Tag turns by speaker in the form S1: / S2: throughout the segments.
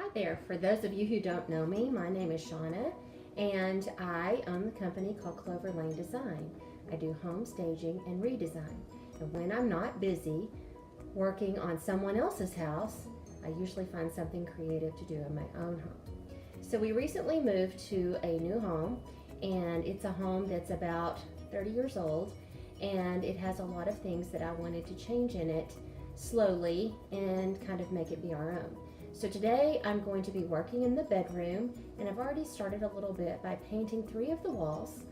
S1: Hi there. For those of you who don't know me, my name is Shauna, and I own the company called Clover Lane Design. I do home staging and redesign. And when I'm not busy working on someone else's house, I usually find something creative to do in my own home. So we recently moved to a new home, and it's a home that's about 30 years old, and it has a lot of things that I wanted to change in it slowly and kind of make it be our own. So today I'm going to be working in the bedroom, and I've already started a little bit by painting 3 of the walls.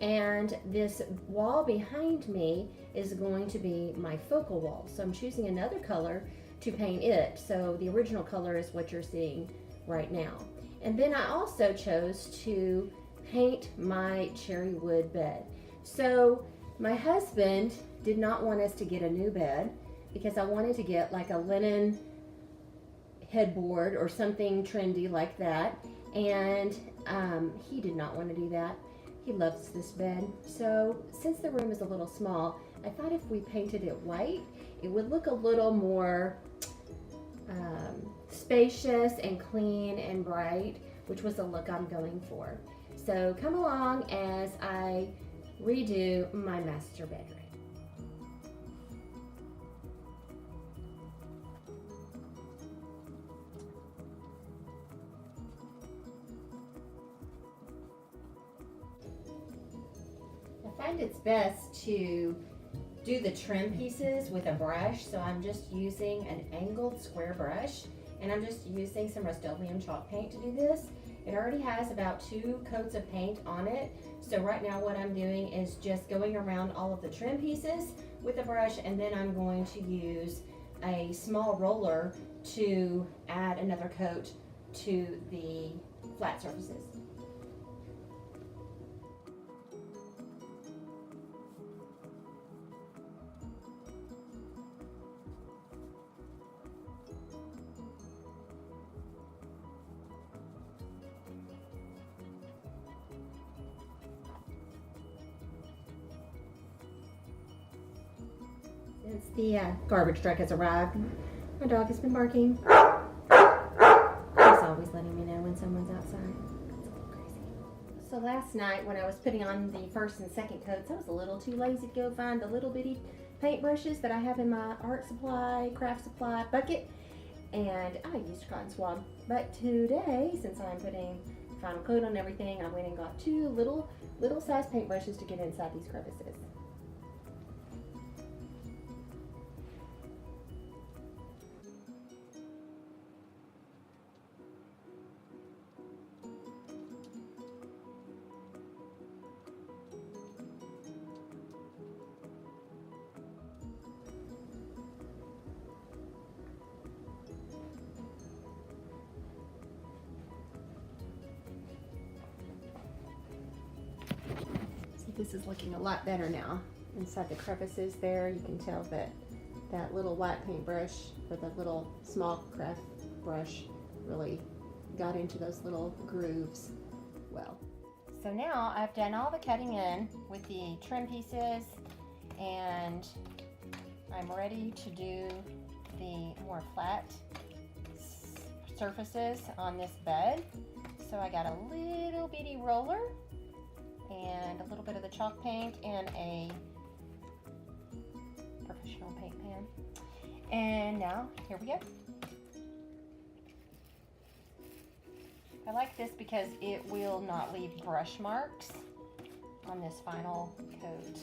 S1: And this wall behind me is going to be my focal wall. So I'm choosing another color to paint it. So the original color is what you're seeing right now. And then I also chose to paint my cherry wood bed. So my husband did not want us to get a new bed because I wanted to get like a linen headboard or something trendy like that, and he did not want to do that. He loves this bed. So since the room is a little small, I thought if we painted it white, it would look a little more spacious and clean and bright, which was the look I'm going for. So come along as I redo my master bedroom. I find it's best to do the trim pieces with a brush, so I'm just using an angled square brush, and I'm just using some Rust-Oleum chalk paint to do this. It already has about 2 coats of paint on it, so right now what I'm doing is just going around all of the trim pieces with a brush, and then I'm going to use a small roller to add another coat to the flat surfaces. Since the garbage truck has arrived, my dog has been barking. He's always letting me know when someone's outside. It's a little crazy. So last night when I was putting on the first and second coats, I was a little too lazy to go find the little bitty paint brushes that I have in my art supply, craft supply bucket, and I used cotton swab. But today, since I'm putting final coat on everything, I went and got 2 little size paint brushes to get inside these crevices. This is looking a lot better now. Inside the crevices there, you can tell that that little white paintbrush or the little small craft brush really got into those little grooves well. So now I've done all the cutting in with the trim pieces, and I'm ready to do the more flat surfaces on this bed. So I got a little bitty roller and a little bit of the chalk paint and a professional paint pan. And now, here we go. I like this because it will not leave brush marks on this final coat.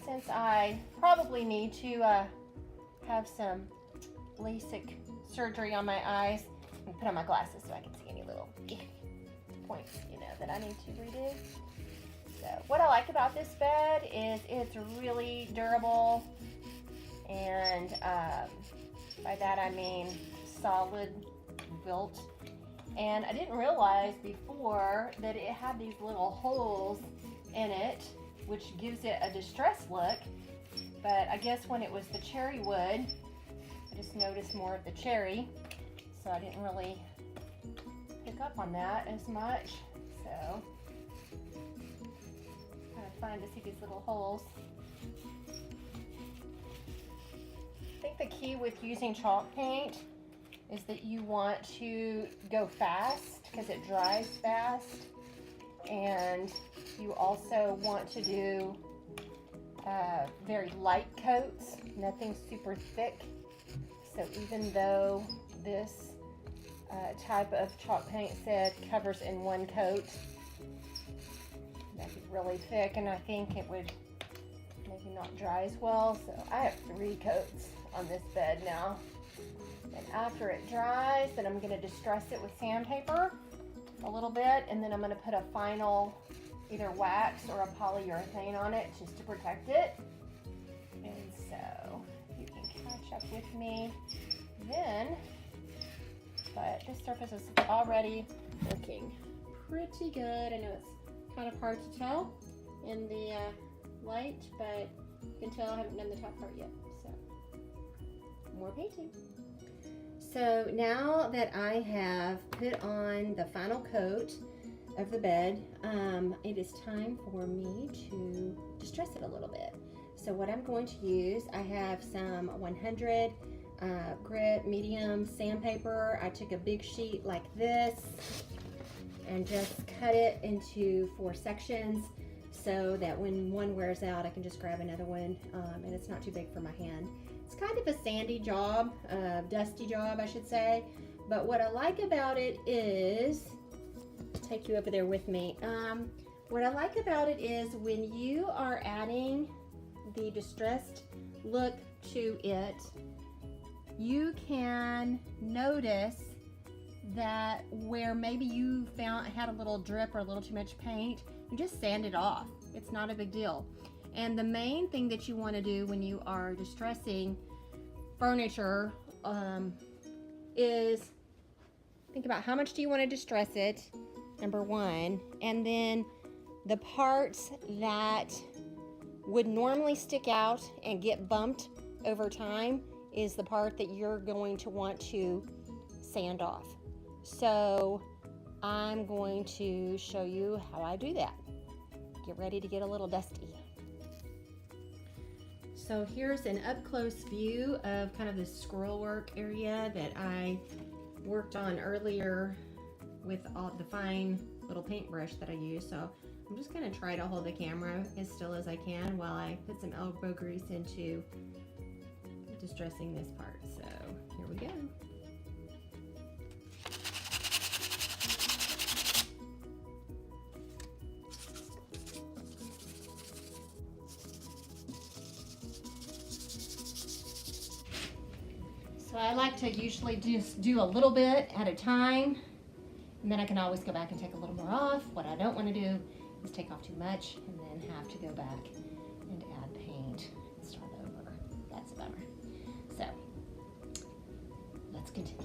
S1: Since I probably need to have some LASIK surgery on my eyes, I'm gonna put on my glasses so I can see any little points, that I need to redo. So what I like about this bed is it's really durable, and by that I mean solid built. And I didn't realize before that it had these little holes in it, which gives it a distressed look. But I guess when it was the cherry wood, I just noticed more of the cherry, so I didn't really pick up on that as much. So kind of fun to see these little holes. I think the key with using chalk paint is that you want to go fast because it dries fast, and you also want to do very light coats, nothing super thick. So even though this type of chalk paint said covers in one coat, that'd be really thick, and I think it would maybe not dry as well. So I have 3 coats on this bed now. And after it dries, then I'm going to distress it with sandpaper a little bit, and then I'm going to put a final either wax or a polyurethane on it just to protect it. And so you can catch up with me then. But this surface is already looking pretty good. I know it's kind of hard to tell in the light, but you can tell I haven't done the top part yet. So more painting. So now that I have put on the final coat of the bed, it is time for me to distress it a little bit. So what I'm going to use, I have some 100 grit medium sandpaper. I took a big sheet like this and just cut it into 4 sections so that when one wears out, I can just grab another one, and it's not too big for my hand. It's kind of a sandy job, dusty job, I should say. But what I like about it is, I'll take you over there with me. What I like about it is when you are adding the distressed look to it, you can notice that where maybe you had a little drip or a little too much paint, you just sand it off. It's not a big deal. And the main thing that you want to do when you are distressing furniture is think about how much do you want to distress it, number one, and then the parts that would normally stick out and get bumped over time is the part that you're going to want to sand off. So I'm going to show you how I do that. Get ready to get a little dusty. So here's an up-close view of kind of the scroll work area that I worked on earlier with all the fine little paintbrush that I use. So I'm just going to try to hold the camera as still as I can while I put some elbow grease into distressing this part. So here we go. So I like to usually just do a little bit at a time, and then I can always go back and take a little more off. What I don't want to do is take off too much and then have to go back and add paint and start over. That's a bummer. So let's continue.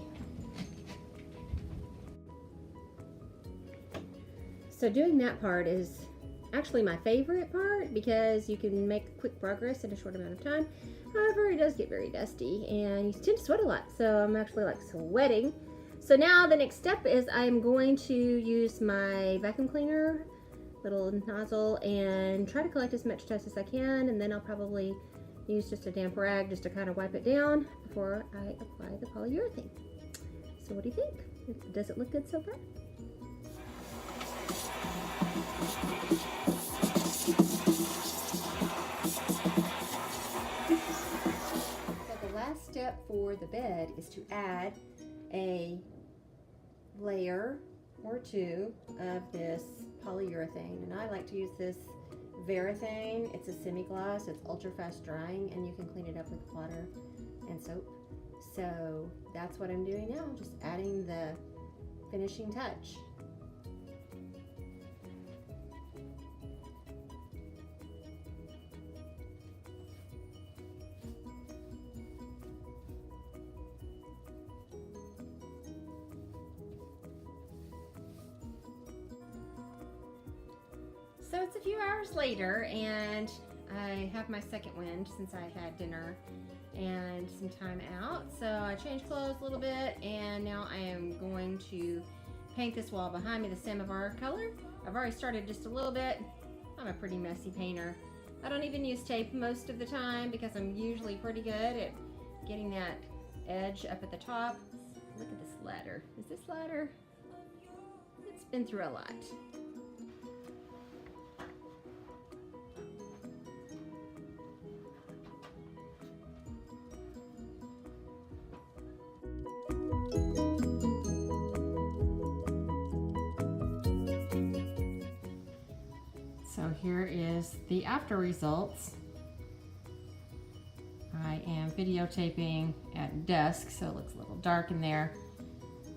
S1: So doing that part is actually my favorite part because you can make quick progress in a short amount of time. However, it does get very dusty and you tend to sweat a lot, so I'm actually like sweating. So now the next step is I'm going to use my vacuum cleaner, little nozzle, and try to collect as much dust as I can, and then I'll probably use just a damp rag just to kind of wipe it down before I apply the polyurethane. So what do you think? Does it look good so far? Step for the bed is to add a layer or 2 of this polyurethane, and I like to use this Varathane. It's a semi-gloss, it's ultra fast drying, and you can clean it up with water and soap. So that's what I'm doing now, just adding the finishing touch. So it's a few hours later and I have my second wind since I had dinner and some time out. So I changed clothes a little bit and now I am going to paint this wall behind me the Samovar color. I've already started just a little bit. I'm a pretty messy painter. I don't even use tape most of the time because I'm usually pretty good at getting that edge up at the top. Look at this ladder. Is this ladder? It's been through a lot. So here is the after results. I am videotaping at dusk, so it looks a little dark in there,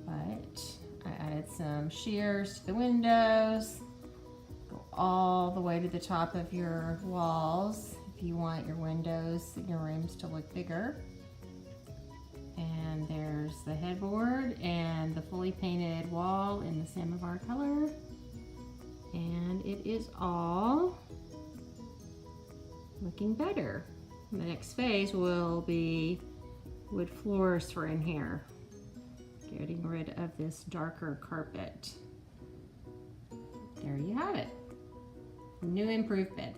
S1: but I added some shears to the windows. Go all the way to the top of your walls if you want your windows in your rooms to look bigger. And there's the headboard and the fully painted wall in the samovar color. And it is all looking better. The next phase will be wood floors for in here. Getting rid of this darker carpet. There you have it. New improved bed.